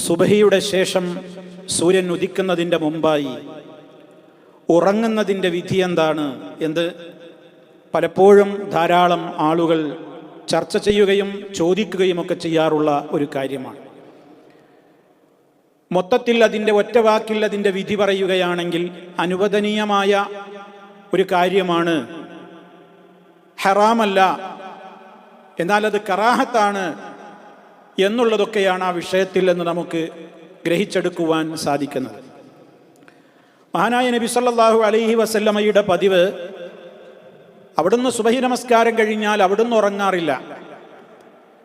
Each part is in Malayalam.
സുബഹിയുടെ ശേഷം സൂര്യൻ ഉദിക്കുന്നതിൻ്റെ മുമ്പായി ഉറങ്ങുന്നതിൻ്റെ വിധി എന്താണ് എന്ന് പലപ്പോഴും ധാരാളം ആളുകൾ ചർച്ച ചെയ്യുകയും ചോദിക്കുകയും ഒക്കെ ചെയ്യാറുള്ള ഒരു കാര്യമാണ്. മൊത്തത്തിൽ അതിൻ്റെ ഒറ്റവാക്കിൽ അതിൻ്റെ വിധി പറയുകയാണെങ്കിൽ അനുവദനീയമായ ഒരു കാര്യമാണ്, ഹറാമല്ല, എന്നാൽ അത് കറാഹത്താണ് എന്നുള്ളതൊക്കെയാണ് ആ വിഷയത്തിൽ എന്ന് നമുക്ക് ഗ്രഹിച്ചെടുക്കുവാൻ സാധിക്കുന്നത്. മഹാനായ നബി സല്ലല്ലാഹു അലൈഹി വസല്ലമയുടെ പതിവ്, അവിടുന്ന് സുബഹി നമസ്കാരം കഴിഞ്ഞാൽ അവിടുന്ന് ഉറങ്ങാറില്ല.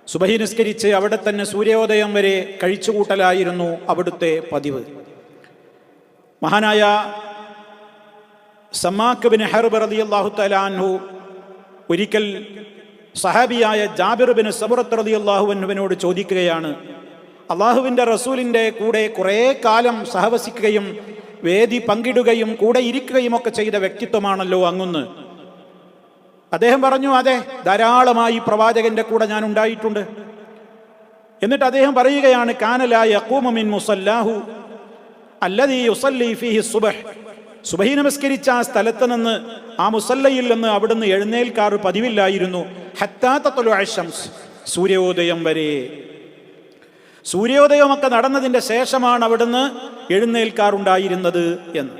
സുബഹി നിസ്കരിച്ച് അവിടെ തന്നെ സൂര്യോദയം വരെ കഴിച്ചുകൂട്ടലായിരുന്നു അവിടുത്തെ പതിവ്. മഹാനായ സമ്മാക്ക് ബിൻ ഹർബ് റളിയല്ലാഹു തആല അൻഹു ഒരിക്കൽ സഹാബിയായ ജാബിർ ബിൻ സമുറത്ത് റളിയല്ലാഹു അൻഹുവിനോട് ചോദിക്കുകയാണ്, അള്ളാഹുവിൻ്റെ റസൂലിൻ്റെ കൂടെ കുറേ കാലം സഹവസിക്കുകയും വേദി പങ്കിടുകയും കൂടെ ഇരിക്കുകയും ഒക്കെ ചെയ്ത വ്യക്തിത്വമാണല്ലോ അങ്ങുന്ന്. അദ്ദേഹം പറഞ്ഞു, അതെ, ധാരാളമായി പ്രവാചകന്റെ കൂടെ ഞാൻ ഉണ്ടായിട്ടുണ്ട്. എന്നിട്ട് അദ്ദേഹം പറയുകയാണ്, കാന ലാ യഖൂമു മിൻ മുസല്ലാഹു അല്ലദീ യുസല്ലി ഫീഹി സുബ്ഹ്, സുബഹി നമസ്കരിച്ച ആ സ്ഥലത്ത് നിന്ന്, ആ മുസല്ലയിൽ നിന്ന് അവിടുന്ന് എഴുന്നേൽക്കാറ് പതിവില്ലായിരുന്നു. ഹത്താ തത്ലുഅ അശംസ്, സൂര്യോദയം വരെ. സൂര്യോദയമൊക്കെ നടന്നതിൻ്റെ ശേഷമാണ് അവിടുന്ന് എഴുന്നേൽക്കാറുണ്ടായിരുന്നത് എന്ന്.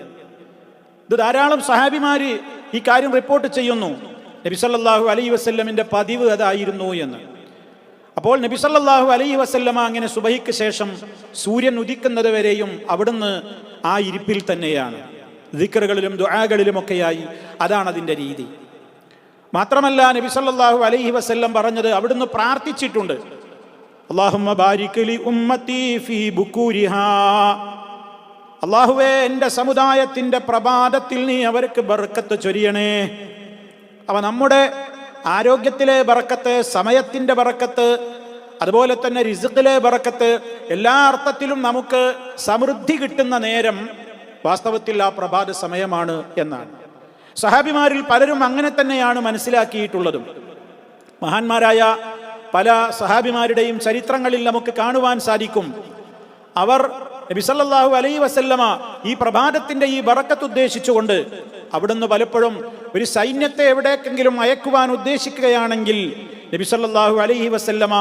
ഇത് ധാരാളം സഹാബിമാര് ഈ കാര്യം റിപ്പോർട്ട് ചെയ്യുന്നു. നബി സല്ലല്ലാഹു അലൈഹി വസല്ലമിന്റെ പതിവ് അതായിരുന്നു എന്ന്. അപ്പോൾ നബി സല്ലല്ലാഹു അലൈഹി വസല്ലമ അങ്ങനെ സുബഹിക്ക് ശേഷം സൂര്യൻ ഉദിക്കുന്നത് വരെയും അവിടുന്ന് ആ ഇരിപ്പിൽ തന്നെയാണ്, ദിക്റുകളിലും ദുആകളിലുമൊക്കെയായി. അതാണ് അതിൻ്റെ രീതി. മാത്രമല്ല നബി സല്ലല്ലാഹു അലൈഹി വസല്ലം പറഞ്ഞത്, അവിടുന്ന് പ്രാർത്ഥിച്ചിട്ടുണ്ട്, അല്ലാഹുമ്മ ബാരിക് ലി ഉമ്മത്തി ഫീ ബുകൂരിഹാ, അല്ലാഹുവേ എൻ്റെ സമുദായത്തിൻ്റെ പ്രഭാതത്തിൽ നീ അവർക്ക് ബർക്കത്ത് ചൊരിയണേ. അവ നമ്മുടെ ആരോഗ്യത്തിലെ ബറക്കത്ത്, സമയത്തിൻ്റെ ബറക്കത്ത്, അതുപോലെ തന്നെ റിസ്ഖിലെ ബറക്കത്ത്, എല്ലാ അർത്ഥത്തിലും നമുക്ക് സമൃദ്ധി കിട്ടുന്ന നേരം വാസ്തവത്തിൽ ആ പ്രഭാത സമയമാണ് എന്നാണ്. സഹാബിമാരിൽ പലരും അങ്ങനെ തന്നെയാണ് മനസ്സിലാക്കിയിട്ടുള്ളതും. മഹാന്മാരായ പല സഹാബിമാരുടെയും ചരിത്രങ്ങളിൽ നമുക്ക് കാണുവാൻ സാധിക്കും, അവർ നബി സല്ലല്ലാഹു അലൈഹി വസല്ലമ ഈ പ്രഭാതത്തിന്റെ ഈ ബറക്കത്ത് ഉദ്ദേശിച്ചുകൊണ്ട് അവിടുന്ന് പലപ്പോഴും ഒരു സൈന്യത്തെ എവിടേക്കെങ്കിലും അയക്കുവാൻ ഉദ്ദേശിക്കുകയാണെങ്കിൽ നബി സല്ലല്ലാഹു അലൈഹി വസല്ലമ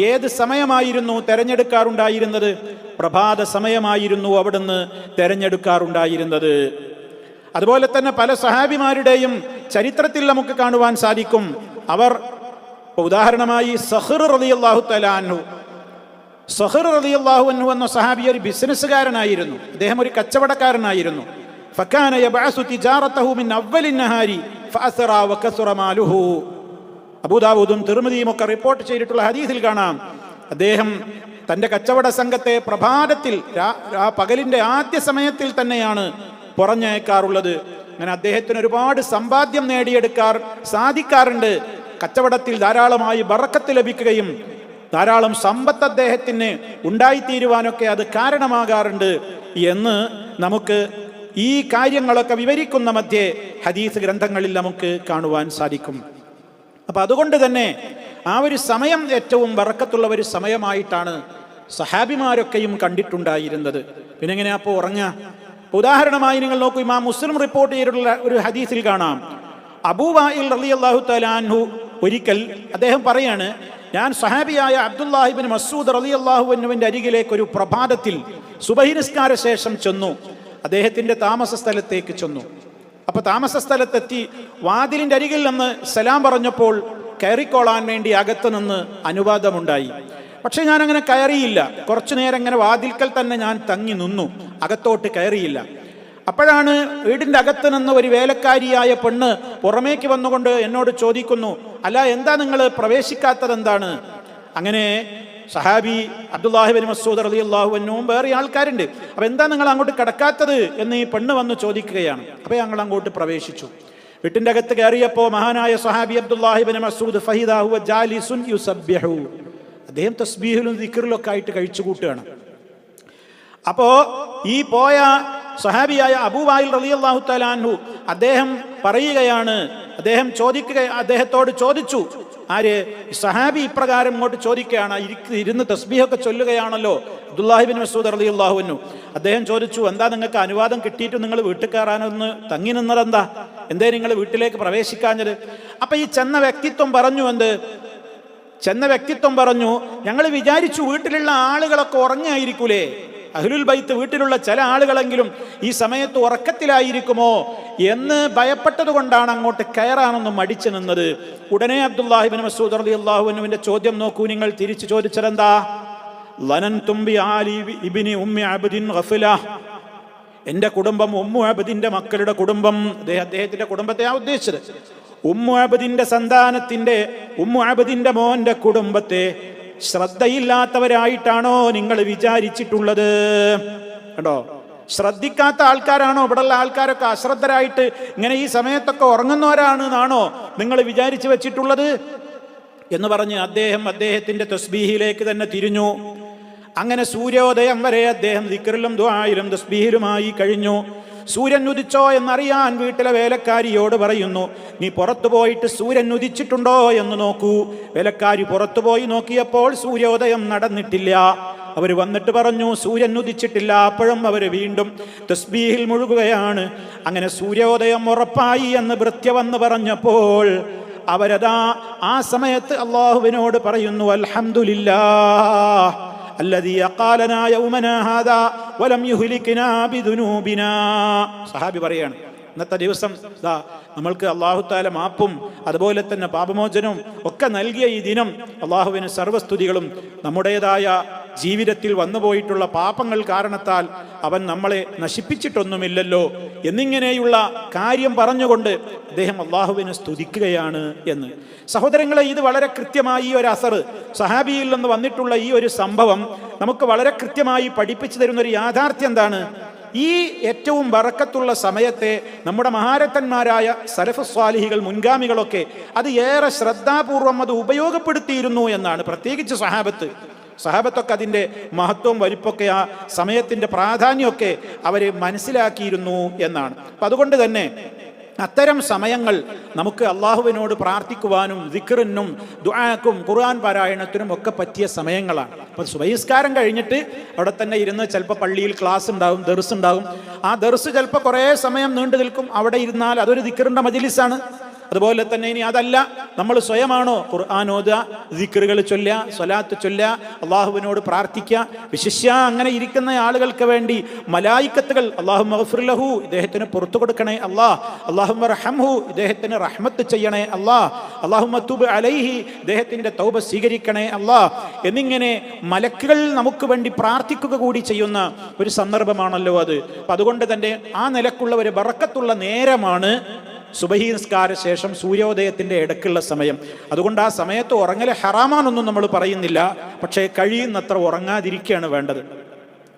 ഏത് സമയമായിരുന്നു തെരഞ്ഞെടുക്കാറുണ്ടായിരുന്നത്? പ്രഭാത സമയമായിരുന്നു അവിടുന്ന് തെരഞ്ഞെടുക്കാറുണ്ടായിരുന്നത്. അതുപോലെ തന്നെ പല സഹാബിമാരുടെയും ചരിത്രത്തിൽ നമുക്ക് കാണുവാൻ സാധിക്കും, അവർ ഉദാഹരണമായി സഖർ റളിയല്ലാഹു തആല അൻഹു, സഖർ റളിയല്ലാഹു അൻഹു എന്ന സഹാബി ഒരു ബിസിനസ്സുകാരനായിരുന്നു. അദ്ദേഹം ഒരു കച്ചവടക്കാരനായിരുന്നു. ഫകാന യബ്അസു തിജാറതഹു മിൻ അവ്വലിൻ നഹാരി ഫഅസ്റ വകസറ മാലുഹു. അബൂദാവൂദും തിർമിദിയും ഒക്കെ റിപ്പോർട്ട് ചെയ്തിട്ടുള്ള ഹദീസിൽ കാണാം, അദ്ദേഹം തൻ്റെ കച്ചവട സംഘത്തെ പ്രഭാതത്തിൽ, പകലിൻ്റെ ആദ്യ സമയത്തിൽ തന്നെയാണ് പുറഞ്ഞയക്കാറുള്ളത്. അങ്ങനെ അദ്ദേഹത്തിന് ഒരുപാട് സമ്പാദ്യം നേടിയെടുക്കാൻ സാധിക്കാറുണ്ട്. കച്ചവടത്തിൽ ധാരാളമായി ബറക്കത്ത് ലഭിക്കുകയും ധാരാളം സമ്പത്ത് അദ്ദേഹത്തിന് ഉണ്ടായിത്തീരുവാനൊക്കെ അത് കാരണമാകാറുണ്ട് എന്ന് നമുക്ക് ഈ കാര്യങ്ങളൊക്കെ വിവരിക്കുന്ന മധ്യേ ഹദീസ് ഗ്രന്ഥങ്ങളിൽ നമുക്ക് കാണുവാൻ സാധിക്കും. അപ്പം അതുകൊണ്ട് തന്നെ ആ ഒരു സമയം ഏറ്റവും ബറക്കത്തുള്ള ഒരു സമയമായിട്ടാണ് സഹാബിമാരൊക്കെയും കണ്ടിട്ടുണ്ടായിരുന്നത്. പിന്നെ എങ്ങനെയാ അപ്പോൾ ഉറങ്ങുക? ഉദാഹരണമായി നിങ്ങൾ നോക്കൂ, ഇമാം മുസ്ലിം റിപ്പോർട്ട് ചെയ്തിട്ടുള്ള ഒരു ഹദീസിൽ കാണാം, അബൂ വാഇൽ റളിയല്ലാഹു തആല അൻഹു ഒരിക്കൽ അദ്ദേഹം പറയാണ്, ഞാൻ സഹാബിയായ അബ്ദുല്ലാഹി ഇബ്നു മസ്ഊദ് റളിയല്ലാഹു അൻഹുവിന്റെ അരികിലേക്ക് ഒരു പ്രഭാതത്തിൽ സുബഹി നിസ്കാര ശേഷം ചെന്നു. അദ്ദേഹത്തിന്റെ താമസ സ്ഥലത്തേക്ക് ചെന്നു. അപ്പൊ താമസ സ്ഥലത്തെത്തി വാതിലിന്റെ അരികിൽ നിന്ന് സലാം പറഞ്ഞപ്പോൾ കയറിക്കോളാൻ വേണ്ടി അകത്ത് നിന്ന് അനുവാദമുണ്ടായി. പക്ഷെ ഞാൻ അങ്ങനെ കയറിയില്ല. കുറച്ചു നേരം ഇങ്ങനെ വാതിൽക്കൽ തന്നെ ഞാൻ തങ്ങി നിന്നു, അകത്തോട്ട് കയറിയില്ല. അപ്പോഴാണ് വീടിൻ്റെ അകത്ത് നിന്ന് ഒരു വേലക്കാരിയായ പെണ്ണ് പുറമേക്ക് വന്നുകൊണ്ട് എന്നോട് ചോദിക്കുന്നു, അല്ല, എന്താ നിങ്ങൾ പ്രവേശിക്കാത്തത് എന്താണ്? അങ്ങനെ സഹാബി അബ്ദുല്ലാഹി ഇബ്നു മസ്ഊദ് റളിയല്ലാഹു അൻഹുവും വേറെ ആൾക്കാരുണ്ട്. അപ്പോൾ എന്താ നിങ്ങൾ അങ്ങോട്ട് കടക്കാത്തത് എന്ന് ഈ പെണ്ണ് വന്ന് ചോദിക്കുകയാണ്. അപ്പോൾ ഞങ്ങൾ അങ്ങോട്ട് പ്രവേശിച്ചു. വീട്ടിൻ്റെ അകത്ത് കയറിയപ്പോൾ മഹാനായ സഹാബി അബ്ദുല്ലാഹി ഇബ്നു മസ്ഊദ് ഫഹിദാ ഹുവ ജാലിസുൻ യുസബ്ബിഹു, അദ്ദേഹം തസ്ബീഹിലും ദിക്റിലും ഒക്കെ ആയിട്ട് കഴിച്ചു കൂട്ടുകയാണ്. അപ്പോൾ ഈ പോയ സഹാബിയായ അബൂ വായിൽ റളിയല്ലാഹു തആല അൻഹു അദ്ദേഹം പറയുകയാണ്, അദ്ദേഹത്തോട് ചോദിച്ചു, ആര്? സഹാബി ഇപ്രകാരം ഇങ്ങോട്ട് ചോദിക്കുകയാണ്, ഇരുന്ന് തസ്ബീഹൊക്കെ ചൊല്ലുകയാണല്ലോ അബ്ദുല്ലാഹിബിൻ മസ്ഊദ് റളിയല്ലാഹു അൻഹു. അദ്ദേഹം ചോദിച്ചു, എന്താ നിങ്ങൾക്ക് അനുവാദം കിട്ടിയിട്ട് നിങ്ങൾ വീട്ടിൽ കയറാനൊന്ന് തങ്ങി നിന്നതെന്താ? എന്തേ നിങ്ങൾ വീട്ടിലേക്ക് പ്രവേശിക്കാഞ്ഞത്? അപ്പൊ ഈ ചെന്ന വ്യക്തിത്വം പറഞ്ഞു, ഞങ്ങൾ വിചാരിച്ചു വീട്ടിലുള്ള ആളുകളൊക്കെ ഉറങ്ങായിരിക്കൂലേ, അഹ്ലുൽ ബൈത്ത് വീട്ടിലുള്ള ചില ആളുകളെങ്കിലും ഈ സമയത്ത് ഉറക്കത്തിലായിരിക്കുമോ എന്ന് ഭയപ്പെട്ടത് കൊണ്ടാണ് അങ്ങോട്ട് കയറാനൊന്നും മടിച്ചു നിന്നത്. ഉടനെ അബ്ദുല്ലാഹിബ്നു മസ്ഊദ് റളിയല്ലാഹു അൻഹുവിന്റെ ചോദ്യം നോക്കൂ, നിങ്ങൾ തിരിച്ചു ചോദിച്ചതെന്താ? ലനൻതും ബി ആലി ഇബ്നി ഉമ്മി അബ്ദിൻ ഗഫല. എന്റെ കുടുംബം ഉമ്മു അബ്ദിന്റെ മക്കളുടെ കുടുംബം, അദ്ദേഹത്തിന്റെ കുടുംബത്തെ ഉദ്ദേശിച്ചത്. ഉമ്മു അബ്ദിന്റെ സന്താനത്തിന്റെ, ഉമ്മു അബ്ദിന്റെ മോന്റെ കുടുംബത്തെ ശ്രദ്ധയില്ലാത്തവരായിട്ടാണോ നിങ്ങൾ വിചാരിച്ചിട്ടുള്ളത്? കേട്ടോ, ശ്രദ്ധിക്കാത്ത ആൾക്കാരാണോ ഇവിടെയുള്ള ആൾക്കാരൊക്കെ? അശ്രദ്ധരായിട്ട് ഇങ്ങനെ ഈ സമയത്തൊക്കെ ഉറങ്ങുന്നവരാണെന്നാണോ നിങ്ങൾ വിചാരിച്ചു വെച്ചിട്ടുള്ളത് എന്ന് പറഞ്ഞ് അദ്ദേഹത്തിന്റെ തസ്ബീഹിലേക്ക് തന്നെ തിരിഞ്ഞു. അങ്ങനെ സൂര്യോദയം വരെ അദ്ദേഹം ദിക്റിലും ദുആയിലും തസ്ബീഹിലുമായി കഴിഞ്ഞു. സൂര്യൻ ഉദിച്ചോ എന്നറിയാൻ വീട്ടിലെ വേലക്കാരിയോട് പറയുന്നു, നീ പുറത്തു പോയിട്ട് സൂര്യൻ ഉദിച്ചിട്ടുണ്ടോ എന്ന് നോക്കൂ. വേലക്കാരി പുറത്തു പോയി നോക്കിയപ്പോൾ സൂര്യോദയം നടന്നിട്ടില്ല. അവർ വന്നിട്ട് പറഞ്ഞു, സൂര്യൻ ഉദിച്ചിട്ടില്ല. അപ്പോഴും അവർ വീണ്ടും തസ്ബീഹിൽ മുഴുകുകയാണ്. അങ്ങനെ സൂര്യോദയം ഉറപ്പായി എന്ന് ഭൃത്യ വന്ന് പറഞ്ഞപ്പോൾ അവരതാ ആ സമയത്ത് അല്ലാഹുവിനോട് പറയുന്നു, അൽഹംദുലില്ലാഹ് അല്ലദീ യഖാലനാ യൗമനാ ഹാദാ വലം യുഹ്ലികനാ ബിദുനൂബിനാ. സഹാബി പറയാണ്, ഇന്നത്തെ ദിവസം നമ്മൾക്ക് അല്ലാഹു തആല മാപ്പും അതുപോലെ തന്നെ പാപമോചനവും ഒക്കെ നൽകിയ ഈ ദിനം അല്ലാഹുവിന് സർവസ്തുതികളും. നമ്മുടേതായ ജീവിതത്തിൽ വന്നുപോയിട്ടുള്ള പാപങ്ങൾ കാരണത്താൽ അവൻ നമ്മളെ നശിപ്പിച്ചിട്ടൊന്നുമില്ലല്ലോ എന്നിങ്ങനെയുള്ള കാര്യം പറഞ്ഞുകൊണ്ട് അദ്ദേഹം അല്ലാഹുവിനെ സ്തുതിക്കുകയാണ് എന്ന്. സഹോദരങ്ങളെ, ഇത് വളരെ കൃത്യമായി ഒരു അസർ, സഹാബിയിൽ നിന്ന് വന്നിട്ടുള്ള ഈ ഒരു സംഭവം നമുക്ക് വളരെ കൃത്യമായി പഠിപ്പിച്ചു തരുന്നൊരു യാഥാർത്ഥ്യം എന്താണ്? ഈ ഏറ്റവും ബറക്കത്തുള്ള സമയത്തെ നമ്മുടെ മഹാരഥന്മാരായ സലഫ് സ്വാലിഹികൾ, മുൻഗാമികളൊക്കെ അത് ഏറെ ശ്രദ്ധാപൂർവം അത് ഉപയോഗപ്പെടുത്തിയിരുന്നു എന്നാണ്. പ്രത്യേകിച്ച് സഹാബത്തൊക്കെ അതിൻ്റെ മഹത്വവും വലിപ്പൊക്കെ, ആ സമയത്തിൻ്റെ പ്രാധാന്യമൊക്കെ അവർ മനസ്സിലാക്കിയിരുന്നു എന്നാണ്. അപ്പം അതുകൊണ്ട് തന്നെ അത്തരം സമയങ്ങൾ നമുക്ക് അള്ളാഹുവിനോട് പ്രാർത്ഥിക്കുവാനും ദിക്റിനും ദുആക്കും ഖുർആൻ പാരായണത്തിനും ഒക്കെ പറ്റിയ സമയങ്ങളാണ്. അപ്പം സുബഹിസ്കാരം കഴിഞ്ഞിട്ട് അവിടെ തന്നെ ഇരുന്ന് ചിലപ്പോൾ പള്ളിയിൽ ക്ലാസ് ഉണ്ടാവും, ദർസ് ഉണ്ടാവും. ആ ദർസ് ചിലപ്പോൾ കുറേ സമയം നീണ്ടു നിൽക്കും. അവിടെ ഇരുന്നാൽ അതൊരു ദിക്റിൻ്റെ മജ്ലിസാണ്. അതുപോലെ തന്നെ ഇനി അതല്ല, നമ്മൾ സ്വയമാണോ ഖുർആൻ ഓതുക, ദിക്റുകൾ ചൊല്ലുക, സ്വലാത്ത് ചൊല്ലുക, അള്ളാഹുവിനോട് പ്രാർത്ഥിക്കുക. വിശിഷ്യ അങ്ങനെ ഇരിക്കുന്ന ആളുകൾക്ക് വേണ്ടി മലായിക്കത്തുകൾ അല്ലാഹുമ്മ ഗഫിർ ലഹു, ഇദ്ദേഹത്തിന് പുറത്തു കൊടുക്കണേ അല്ലാഹ്, അല്ലാഹുമ്മ റഹംഹു, ഇദ്ദേഹത്തിന് റഹ്മത്ത് ചെയ്യണേ അല്ലാഹ്, അല്ലാഹുമ്മ തുബ് അലൈഹി, ഇദ്ദേഹത്തിന്റെ തൗബ സ്വീകരിക്കണേ അല്ലാഹ് എന്നിങ്ങനെ മലക്കുകൾ നമുക്ക് വേണ്ടി പ്രാർത്ഥിക്കുക കൂടി ചെയ്യുന്ന ഒരു സന്ദർഭമാണല്ലോ അത്. അപ്പം അതുകൊണ്ട് തന്നെ ആ നിലക്കുള്ള ഒരു ബറക്കത്തുള്ള നേരമാണ് സുബഹി നിസ്കാര ശേഷം സൂര്യോദയത്തിൻ്റെ ഇടയ്ക്കുള്ള സമയം. അതുകൊണ്ട് ആ സമയത്ത് ഉറങ്ങൽ ഹറാമാനൊന്നും നമ്മൾ പറയുന്നില്ല. പക്ഷേ കഴിയുന്നത്ര ഉറങ്ങാതിരിക്കുകയാണ് വേണ്ടത്.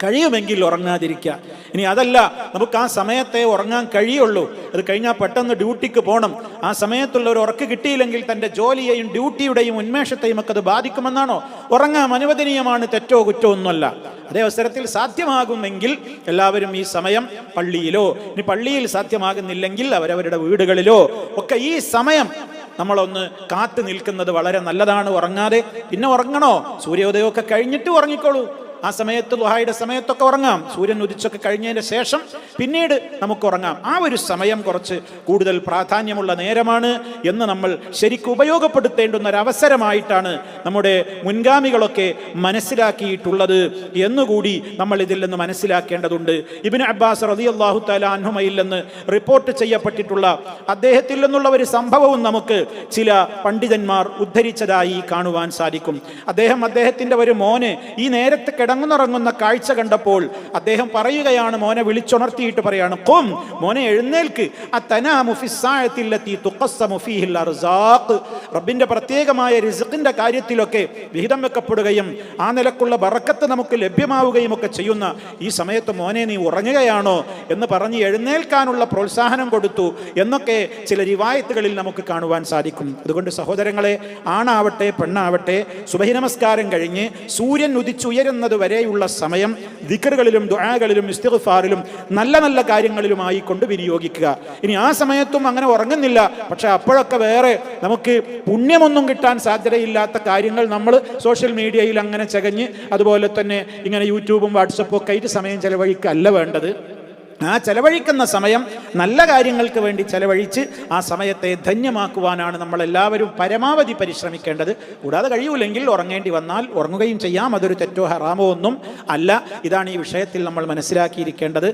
കഴിയുമെങ്കിൽ ഉറങ്ങാതിരിക്കുക. ഇനി അതല്ല, നമുക്ക് ആ സമയത്തെ ഉറങ്ങാൻ കഴിയുള്ളൂ, അത് കഴിഞ്ഞാൽ പെട്ടെന്ന് ഡ്യൂട്ടിക്ക് പോകണം, ആ സമയത്തുള്ള ഒരു ഉറക്ക് കിട്ടിയില്ലെങ്കിൽ തൻ്റെ ജോലിയെയും ഡ്യൂട്ടിയുടെയും ഉന്മേഷത്തെയും ഒക്കെ അത് ബാധിക്കുമെന്നാണോ? ഉറങ്ങാൻ അനുവദനീയമാണ്, തെറ്റോ കുറ്റോ ഒന്നുമല്ല. അതേ അവസരത്തിൽ സാധ്യമാകുമെങ്കിൽ എല്ലാവരും ഈ സമയം പള്ളിയിലോ, ഇനി പള്ളിയിൽ സാധ്യമാകുന്നില്ലെങ്കിൽ അവരവരുടെ വീടുകളിലോ ഒക്കെ ഈ സമയം നമ്മളൊന്ന് കാത്തു നിൽക്കുന്നത് വളരെ നല്ലതാണ്. ഉറങ്ങാതെ പിന്നെ ഉറങ്ങണോ? സൂര്യോദയമൊക്കെ കഴിഞ്ഞിട്ട് ഉറങ്ങിക്കോളൂ. ആ സമയത്ത് ദുഹായുടെ സമയത്തൊക്കെ ഉറങ്ങാം. സൂര്യൻ ഉദിച്ചൊക്കെ കഴിഞ്ഞതിന് ശേഷം പിന്നീട് നമുക്ക് ഉറങ്ങാം. ആ ഒരു സമയം കുറച്ച് കൂടുതൽ പ്രാധാന്യമുള്ള നേരമാണ് എന്ന് നമ്മൾ ശരിക്കും ഉപയോഗപ്പെടുത്തേണ്ടുന്ന ഒരു അവസരമായിട്ടാണ് നമ്മുടെ മുൻഗാമികളൊക്കെ മനസ്സിലാക്കിയിട്ടുള്ളത് എന്നുകൂടി നമ്മൾ ഇതിൽ നിന്ന് മനസ്സിലാക്കേണ്ടതുണ്ട്. ഇബ്നു അബ്ബാസ് റളിയല്ലാഹു തആല അൻഹുമയിൽ നിന്ന് റിപ്പോർട്ട് ചെയ്യപ്പെട്ടിട്ടുള്ള അദ്ദേഹത്തിൽ നിന്നുള്ള ഒരു സംഭവവും നമുക്ക് ചില പണ്ഡിതന്മാർ ഉദ്ധരിച്ചതായി കാണുവാൻ സാധിക്കും. അദ്ദേഹത്തിന്റെ ഒരു മോന് ഈ നേരത്തെ കിടങ്ങുന്നുറങ്ങുന്ന കാഴ്ച കണ്ടപ്പോൾ അദ്ദേഹം പറയുകയാണ്, മോനെ വിളിച്ചുണർത്തിയിട്ട് പറയാണ്, ഖും, മോനെ എഴുന്നേൽക്ക്, അത്തനാമു ഫിസ്സാഅത്തില്ലത്തി തുഖസ്സമു ഫീഹിൽ അർസാഖ്. റബ്ബിന്റെ പ്രത്യേകമായ റിസ്ഖിന്റെ കാര്യത്തിലൊക്കെ വിഹിതം വെക്കപ്പെടുകയും ആ നിലക്കുള്ള ബറക്കത്ത് നമുക്ക് ലഭ്യമാവുകയും ഒക്കെ ചെയ്യുന്ന ഈ സമയത്ത് മോനെ നീ ഉറങ്ങുകയാണോ എന്ന് പറഞ്ഞ് എഴുന്നേൽക്കാനുള്ള പ്രോത്സാഹനം കൊടുത്തു എന്നൊക്കെ ചില റിവായത്തുകളിൽ നമുക്ക് കാണുവാൻ സാധിക്കും. അതുകൊണ്ട് സഹോദരങ്ങളെ, ആണാവട്ടെ പെണ്ണാവട്ടെ, സുബഹി നമസ്കാരം കഴിഞ്ഞ് സൂര്യൻ ഉദിച്ചുയരുന്നത് വരെയുള്ള സമയം ദിക്റുകളിലും ദുആകളിലും ഇസ്തിഗ്ഫാറിലും നല്ല നല്ല കാര്യങ്ങളിലുമായി കൊണ്ട് വിനിയോഗിക്കുക. ഇനി ആ സമയത്തും അങ്ങനെ ഉറങ്ങുന്നില്ല, പക്ഷെ അപ്പോഴൊക്കെ വേറെ നമുക്ക് പുണ്യമൊന്നും കിട്ടാൻ സാധ്യതയില്ലാത്ത കാര്യങ്ങൾ നമ്മൾ സോഷ്യൽ മീഡിയയിൽ അങ്ങനെ ചകഞ്ഞ് അതുപോലെ തന്നെ ഇങ്ങനെ യൂട്യൂബും വാട്സപ്പും ഒക്കെ ആയിട്ട് സമയം ചെലവഴിക്കല്ല വേണ്ടത്. ആ ചെലവഴിക്കുന്ന സമയം നല്ല കാര്യങ്ങൾക്ക് വേണ്ടി ചെലവഴിച്ച് ആ സമയത്തെ ധന്യമാക്കുവാനാണ് നമ്മളെല്ലാവരും പരമാവധി പരിശ്രമിക്കേണ്ടത്. കൂടാതെ കഴിയൂലെങ്കിൽ ഉറങ്ങേണ്ടി വന്നാൽ ഉറങ്ങുകയും ചെയ്യാം, അതൊരു തെറ്റോ ഹറാമോ ഒന്നും അല്ല. ഇതാണ് ഈ വിഷയത്തിൽ നമ്മൾ മനസ്സിലാക്കിയിരിക്കേണ്ടത്.